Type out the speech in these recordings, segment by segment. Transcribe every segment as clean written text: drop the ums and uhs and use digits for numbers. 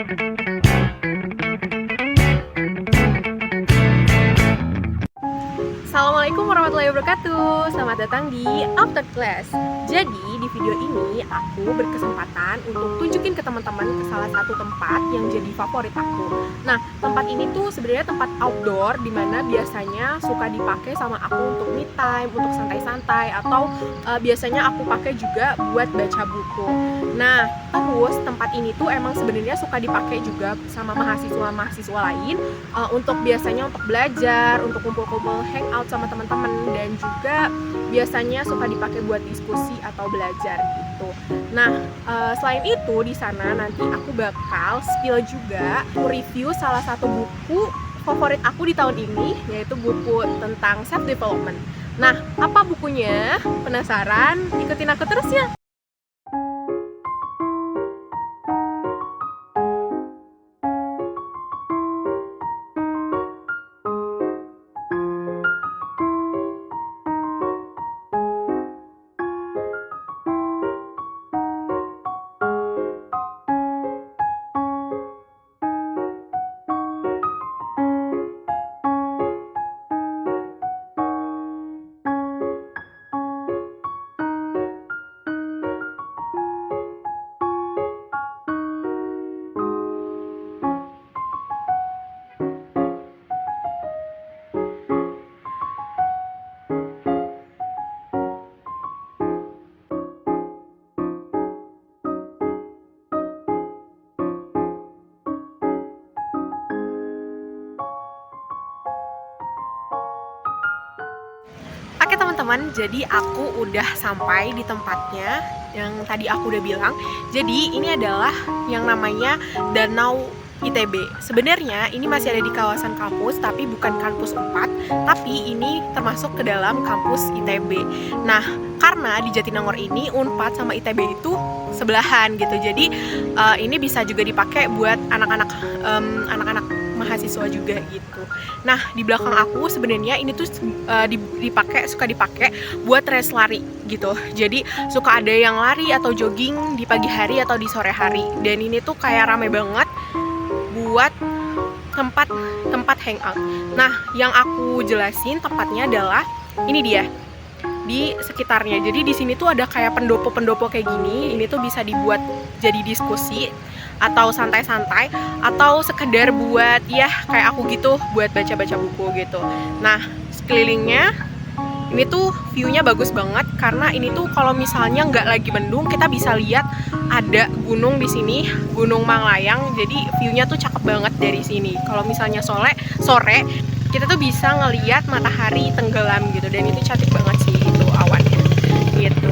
Assalamualaikum warahmatullahi wabarakatuh. Selamat datang di After Class. Jadi di video ini aku berkesempatan untuk tunjukin ke teman-teman ke salah satu tempat yang jadi favorit aku. Nah, tempat ini tuh sebenarnya tempat outdoor dimana biasanya suka dipakai sama aku untuk me time, untuk santai-santai, atau biasanya aku pakai juga buat baca buku. Nah, terus tempat ini tuh emang sebenarnya suka dipakai juga sama mahasiswa-mahasiswa lain untuk biasanya untuk belajar, untuk kumpul-kumpul hangout sama teman-teman, dan juga biasanya suka dipakai buat diskusi atau belajar gitu. Nah, selain itu di sana nanti aku bakal spill juga review salah satu buku favorit aku di tahun ini, yaitu buku tentang self development. Nah, apa bukunya? Penasaran? Ikutin aku terus ya. Oke teman-teman, jadi aku udah sampai di tempatnya yang tadi aku udah bilang. Jadi ini adalah yang namanya Danau ITB. Sebenarnya ini masih ada di kawasan kampus, tapi bukan kampus 4, tapi ini termasuk ke dalam kampus ITB. Nah, karena di Jatinangor ini Unpad sama ITB itu sebelahan gitu. Jadi ini bisa juga dipakai buat anak-anak mahasiswa juga gitu. Nah, di belakang aku sebenarnya ini tuh suka dipakai buat race lari gitu. Jadi suka ada yang lari atau jogging di pagi hari atau di sore hari. Dan ini tuh kayak rame banget buat tempat hangout. Nah, yang aku jelasin tempatnya adalah ini dia, di sekitarnya. Jadi di sini tuh ada kayak pendopo-pendopo kayak gini. Ini tuh bisa dibuat jadi diskusi atau santai-santai, atau sekedar buat ya kayak aku gitu, buat baca-baca buku gitu. Nah, sekelilingnya ini tuh view-nya bagus banget, karena ini tuh kalau misalnya nggak lagi mendung, kita bisa lihat ada gunung di sini, Gunung Manglayang. Jadi view-nya tuh cakep banget dari sini. Kalau misalnya sore kita tuh bisa ngelihat matahari tenggelam gitu, dan itu cantik banget sih itu awannya gitu.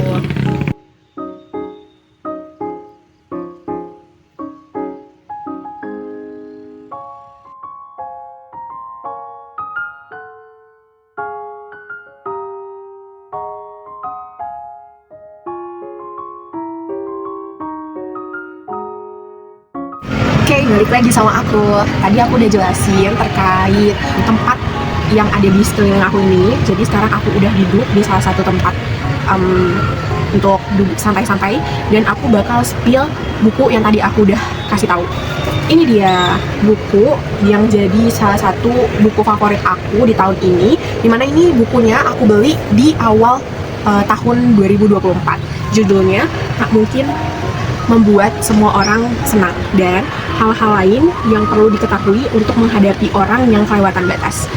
Oke, balik lagi sama aku. Tadi aku udah jelasin terkait tempat yang ada di sekeliling aku ini. Jadi sekarang aku udah duduk di salah satu tempat untuk duduk santai-santai, dan aku bakal spill buku yang tadi aku udah kasih tahu. Ini dia buku yang jadi salah satu buku favorit aku di tahun ini. Dimana ini bukunya aku beli di awal tahun 2024. Judulnya Tak Mungkin Membuat Semua Orang Senang, dan hal-hal lain yang perlu diketahui untuk menghadapi orang yang kelewatan batas.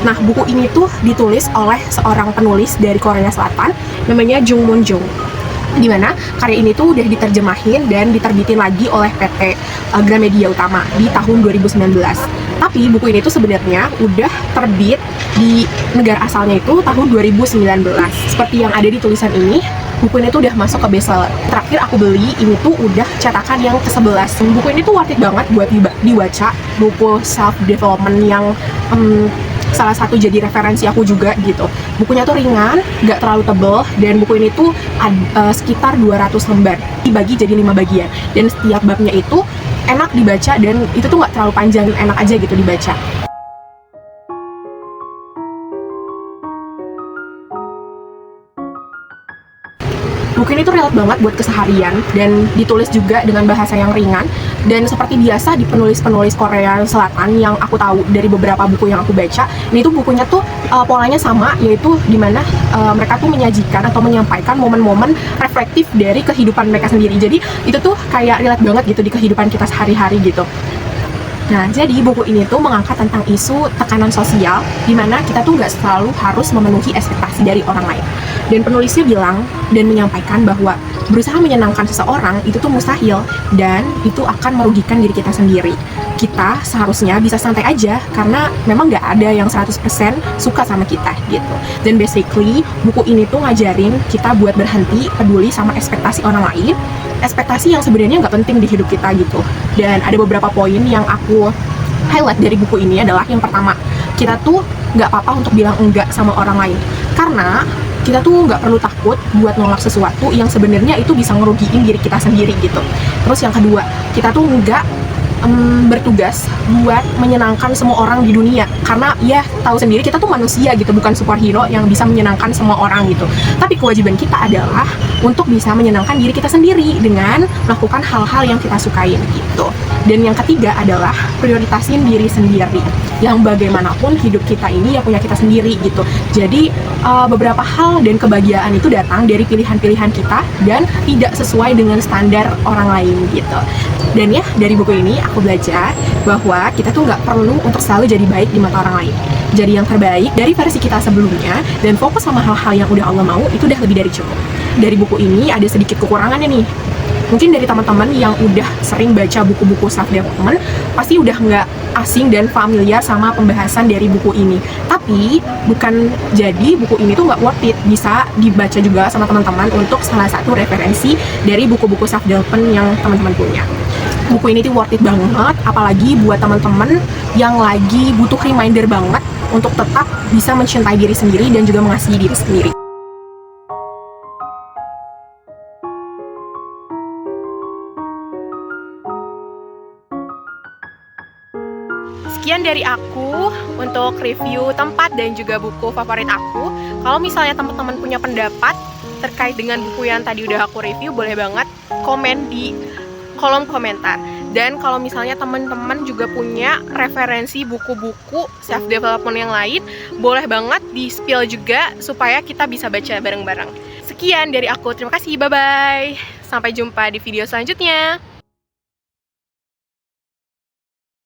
Nah, buku ini tuh ditulis oleh seorang penulis dari Korea Selatan, namanya Jung Moon Jung. Dimana karya ini tuh udah diterjemahin dan diterbitin lagi oleh PT Gramedia Utama di tahun 2019. Tapi buku ini tuh sebenarnya udah terbit di negara asalnya itu tahun 2019. Seperti yang ada di tulisan ini, buku ini tuh udah masuk ke bestseller. Terakhir aku beli ini tuh udah cetakan yang ke-11. Buku ini tuh worth it banget buat dibaca. Buku self development yang salah satu jadi referensi aku juga gitu. Bukunya tuh ringan, nggak terlalu tebel, dan buku ini tuh sekitar 200 lembar dibagi jadi 5 bagian, dan setiap babnya itu enak dibaca, dan itu tuh nggak terlalu panjang, enak aja gitu dibaca. Buku ini tuh relate banget buat keseharian dan ditulis juga dengan bahasa yang ringan. Dan seperti biasa di penulis-penulis Korea Selatan yang aku tahu dari beberapa buku yang aku baca, ini tuh bukunya tuh polanya sama, yaitu dimana mereka tuh menyajikan atau menyampaikan momen-momen reflektif dari kehidupan mereka sendiri. Jadi itu tuh kayak relate banget gitu di kehidupan kita sehari-hari gitu. Nah, jadi buku ini tuh mengangkat tentang isu tekanan sosial, di mana kita tuh nggak selalu harus memenuhi ekspektasi dari orang lain. Dan penulisnya bilang dan menyampaikan bahwa berusaha menyenangkan seseorang itu tuh mustahil, dan itu akan merugikan diri kita sendiri. Kita seharusnya bisa santai aja, karena memang nggak ada yang 100% suka sama kita gitu. Dan basically, buku ini tuh ngajarin kita buat berhenti peduli sama ekspektasi orang lain, ekspektasi yang sebenarnya nggak penting di hidup kita gitu. Dan ada beberapa poin yang aku highlight dari buku ini adalah yang pertama, kita tuh nggak apa-apa untuk bilang enggak sama orang lain, karena kita tuh nggak perlu takut buat nolak sesuatu yang sebenarnya itu bisa ngerugiin diri kita sendiri gitu. Terus yang kedua, kita tuh nggak bertugas buat menyenangkan semua orang di dunia, karena ya tahu sendiri kita tuh manusia gitu, bukan superhero yang bisa menyenangkan semua orang gitu. Tapi kewajiban kita adalah untuk bisa menyenangkan diri kita sendiri dengan melakukan hal-hal yang kita sukain gitu. Dan yang ketiga adalah prioritasin diri sendiri, yang bagaimanapun hidup kita ini ya punya kita sendiri gitu. Jadi beberapa hal dan kebahagiaan itu datang dari pilihan-pilihan kita dan tidak sesuai dengan standar orang lain gitu. Dan ya dari buku ini aku belajar bahwa kita tuh nggak perlu untuk selalu jadi baik di mata orang lain. Jadi yang terbaik dari versi kita sebelumnya dan fokus sama hal-hal yang udah Allah mau, itu udah lebih dari cukup. Dari buku ini ada sedikit kekurangannya nih. Mungkin dari teman-teman yang udah sering baca buku-buku self development pasti udah nggak asing dan familiar sama pembahasan dari buku ini. Tapi bukan jadi buku ini tuh nggak worth it, bisa dibaca juga sama teman-teman untuk salah satu referensi dari buku-buku self development yang teman-teman punya. Buku ini tuh worth it banget, apalagi buat teman-teman yang lagi butuh reminder banget untuk tetap bisa mencintai diri sendiri dan juga mengasihi diri sendiri. Sekian dari aku untuk review tempat dan juga buku favorit aku. Kalau misalnya teman-teman punya pendapat terkait dengan buku yang tadi udah aku review, boleh banget komen di kolom komentar. Dan kalau misalnya teman-teman juga punya referensi buku-buku self development yang lain, boleh banget di-spill juga supaya kita bisa baca bareng-bareng. Sekian dari aku, terima kasih, bye-bye. Sampai jumpa di video selanjutnya.